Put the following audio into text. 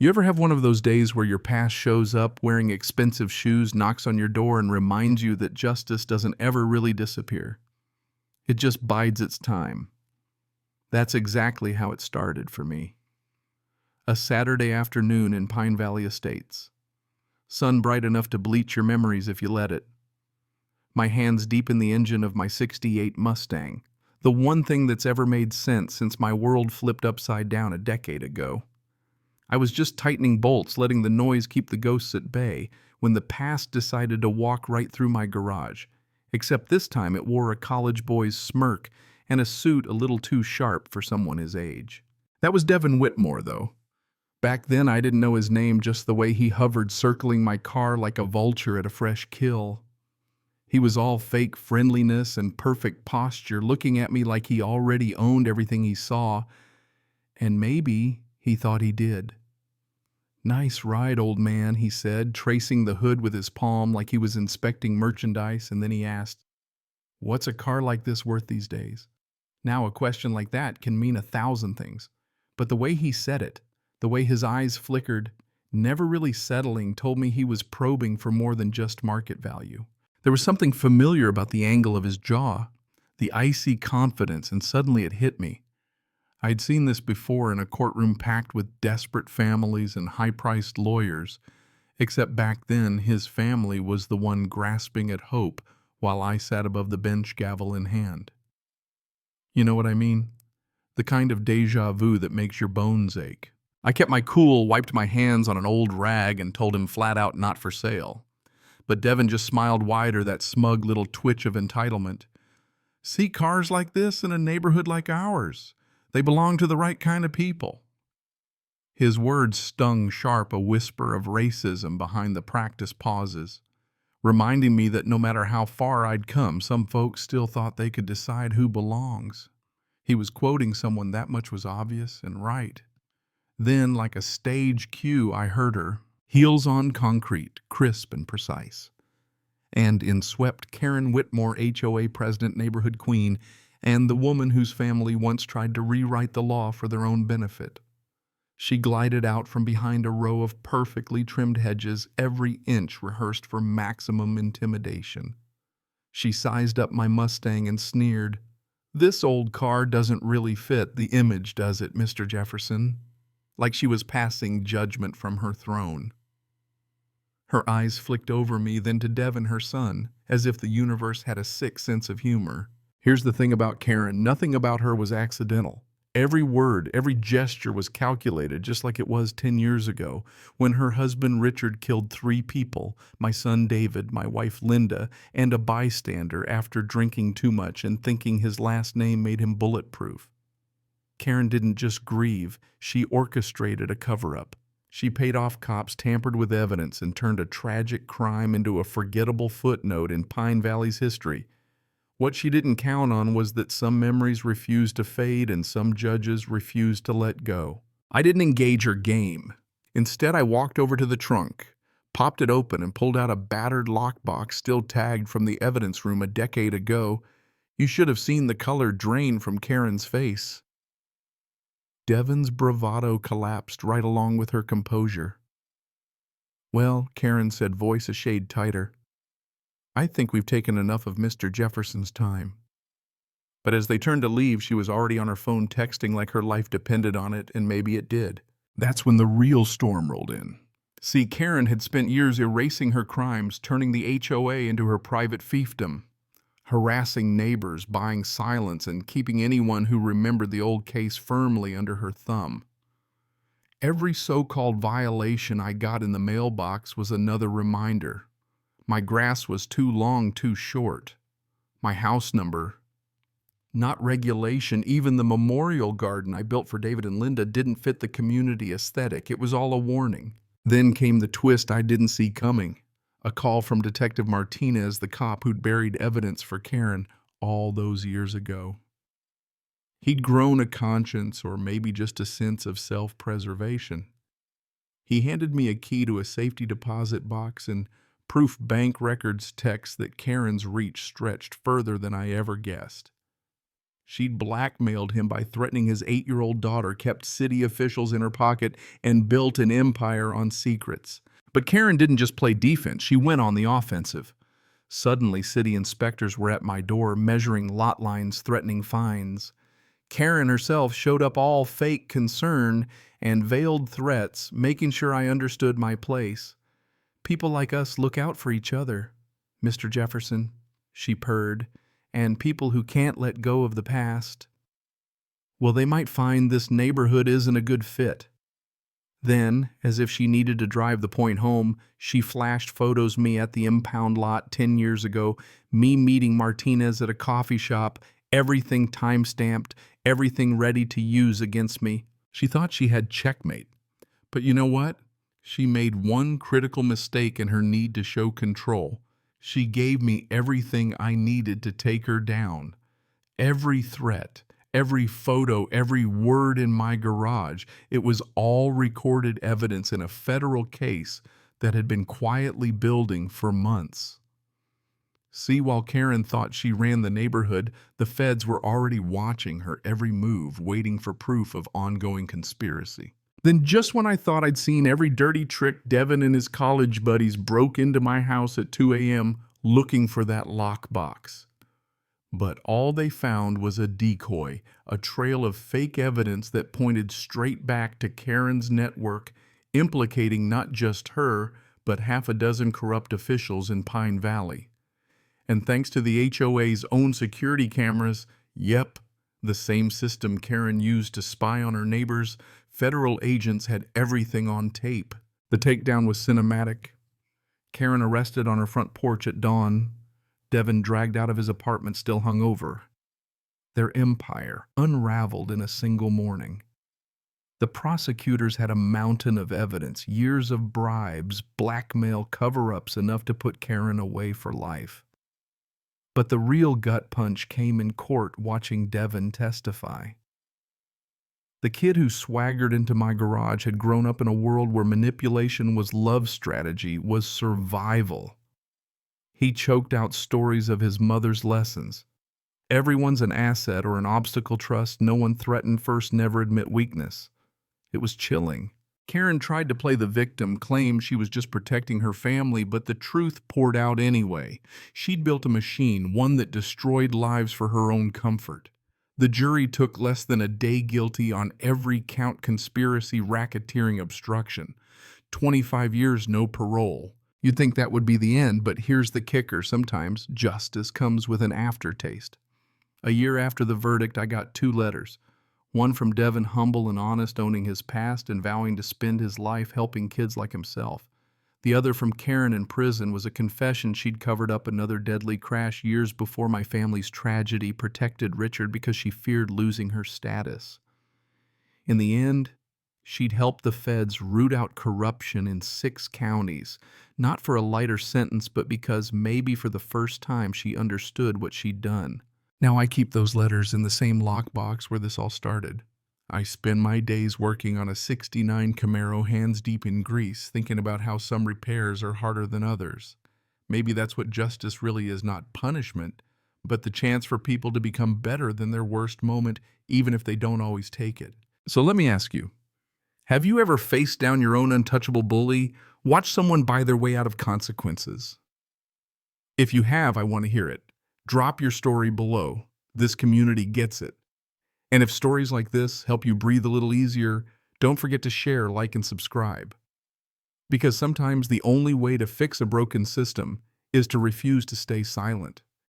You ever have one of those days where your past shows up wearing expensive shoes, knocks on your door, and reminds you that justice doesn't ever really disappear? It just bides its time. That's exactly how it started for me. A Saturday afternoon in Pine Valley Estates. Sun bright enough to bleach your memories if you let it. My hands deep in the engine of my '68 Mustang, the one thing that's ever made sense since my world flipped upside down a decade ago. I was just tightening bolts, letting the noise keep the ghosts at bay, when the past decided to walk right through my garage. Except this time it wore a college boy's smirk and a suit a little too sharp for someone his age. That was Devin Whitmore, though. Back then I didn't know his name, just the way he hovered circling my car like a vulture at a fresh kill. He was all fake friendliness and perfect posture, looking at me like he already owned everything he saw, and maybe he thought he did. "Nice ride, old man," he said, tracing the hood with his palm like he was inspecting merchandise, and then he asked, "What's a car like this worth these days?" Now, a question like that can mean 1,000 things, but the way he said it, the way his eyes flickered, never really settling, told me he was probing for more than just market value. There was something familiar about the angle of his jaw, the icy confidence, and suddenly it hit me. I'd seen this before in a courtroom packed with desperate families and high-priced lawyers, except back then his family was the one grasping at hope while I sat above the bench, gavel in hand. You know what I mean? The kind of déjà vu that makes your bones ache. I kept my cool, wiped my hands on an old rag, and told him flat out not for sale. But Devin just smiled wider, that smug little twitch of entitlement. "See cars like this in a neighborhood like ours. They belong to the right kind of people." His words stung sharp, a whisper of racism behind the practiced pauses, reminding me that no matter how far I'd come, some folks still thought they could decide who belongs. He was quoting someone, that much was obvious and right. Then, like a stage cue, I heard her, heels on concrete, crisp and precise. And in swept Karen Whitmore, HOA president, neighborhood queen, and the woman whose family once tried to rewrite the law for their own benefit. She glided out from behind a row of perfectly trimmed hedges, every inch rehearsed for maximum intimidation. She sized up my Mustang and sneered, "This old car doesn't really fit the image, does it, Mr. Jefferson?" Like she was passing judgment from her throne. Her eyes flicked over me, then to Devin, her son, as if the universe had a sick sense of humor. Here's the thing about Karen, nothing about her was accidental. Every word, every gesture was calculated, just like it was 10 years ago, when her husband Richard killed 3 people, my son David, my wife Linda, and a bystander after drinking too much and thinking his last name made him bulletproof. Karen didn't just grieve, she orchestrated a cover-up. She paid off cops, tampered with evidence, and turned a tragic crime into a forgettable footnote in Pine Valley's history. What she didn't count on was that some memories refused to fade and some judges refused to let go. I didn't engage her game. Instead, I walked over to the trunk, popped it open, and pulled out a battered lockbox still tagged from the evidence room a decade ago. You should have seen the color drain from Karen's face. Devin's bravado collapsed right along with her composure. "Well," Karen said, voice a shade tighter, "I think we've taken enough of Mr. Jefferson's time." But as they turned to leave, she was already on her phone texting like her life depended on it, and maybe it did. That's when the real storm rolled in. See, Karen had spent years erasing her crimes, turning the HOA into her private fiefdom, harassing neighbors, buying silence, and keeping anyone who remembered the old case firmly under her thumb. Every so-called violation I got in the mailbox was another reminder. My grass was too long, too short. My house number, not regulation. Even the memorial garden I built for David and Linda didn't fit the community aesthetic. It was all a warning. Then came the twist I didn't see coming. A call from Detective Martinez, the cop who'd buried evidence for Karen all those years ago. He'd grown a conscience, or maybe just a sense of self-preservation. He handed me a key to a safety deposit box and proof bank records text that Karen's reach stretched further than I ever guessed. She'd blackmailed him by threatening his 8-year-old daughter, kept city officials in her pocket, and built an empire on secrets. But Karen didn't just play defense, she went on the offensive. Suddenly, city inspectors were at my door, measuring lot lines, threatening fines. Karen herself showed up, all fake concern and veiled threats, making sure I understood my place. People like us look out for each other, Mr. Jefferson, she purred, and people who can't let go of the past, well, they might find this neighborhood isn't a good fit. Then, as if she needed to drive the point home, she flashed photos me at the impound lot 10 years ago, me meeting Martinez at a coffee shop, everything time-stamped, everything ready to use against me. She thought she had checkmate. But you know what? She made one critical mistake in her need to show control. She gave me everything I needed to take her down. Every threat, every photo, every word in my garage. It was all recorded evidence in a federal case that had been quietly building for months. See, while Karen thought she ran the neighborhood, the feds were already watching her every move, waiting for proof of ongoing conspiracy. Then just when I thought I'd seen every dirty trick, Devin and his college buddies broke into my house at 2 a.m. looking for that lockbox. But all they found was a decoy, a trail of fake evidence that pointed straight back to Karen's network, implicating not just her, but half a dozen corrupt officials in Pine Valley. And thanks to the HOA's own security cameras, yep, the same system Karen used to spy on her neighbors, federal agents had everything on tape. The takedown was cinematic. Karen arrested on her front porch at dawn. Devin dragged out of his apartment still hungover. Their empire unraveled in a single morning. The prosecutors had a mountain of evidence, years of bribes, blackmail, cover-ups, enough to put Karen away for life. But the real gut punch came in court watching Devin testify. The kid who swaggered into my garage had grown up in a world where manipulation was love strategy, was survival. He choked out stories of his mother's lessons. Everyone's an asset or an obstacle, trust no one, threatened first, never admit weakness. It was chilling. Karen tried to play the victim, claimed she was just protecting her family, but the truth poured out anyway. She'd built a machine, one that destroyed lives for her own comfort. The jury took less than a day guilty on every count: conspiracy, racketeering, obstruction. 25 years, no parole. You'd think that would be the end, but here's the kicker. Sometimes justice comes with an aftertaste. A year after the verdict, I got 2 letters. One from Devin, humble and honest, owning his past and vowing to spend his life helping kids like himself. The other from Karen in prison was a confession she'd covered up another deadly crash years before my family's tragedy, protected Richard because she feared losing her status. In the end, she'd helped the feds root out corruption in 6 counties, not for a lighter sentence, but because maybe for the first time she understood what she'd done. Now I keep those letters in the same lockbox where this all started. I spend my days working on a '69 Camaro, hands deep in grease, thinking about how some repairs are harder than others. Maybe that's what justice really is, not punishment, but the chance for people to become better than their worst moment, even if they don't always take it. So let me ask you, have you ever faced down your own untouchable bully? Watch someone buy their way out of consequences? If you have, I want to hear it. Drop your story below. This community gets it. And if stories like this help you breathe a little easier, don't forget to share, like, and subscribe. Because sometimes the only way to fix a broken system is to refuse to stay silent.